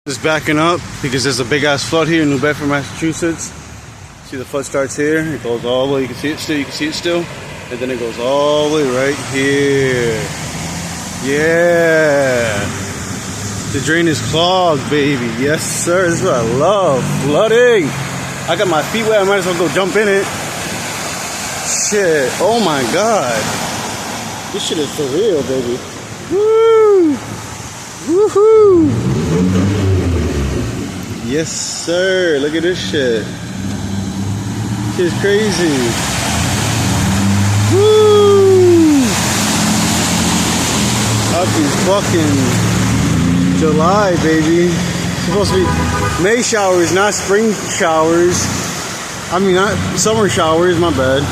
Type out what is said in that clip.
Just backing up because there's a big ass flood here in New Bedford, Massachusetts. See the flood starts here, it goes all the way, you can see it still, and then it goes all the way right here. Yeah. The drain is clogged, baby. Yes, sir. This is what I love. Flooding. I got my feet wet, I might as well go jump in it. Shit. Oh my god. This shit is for real, baby. Woo! Woohoo! Yes, sir. Look at this shit. Shit's crazy. Woo! Happy fucking July, baby. It's supposed to be May showers, not spring showers. I mean, not summer showers, my bad.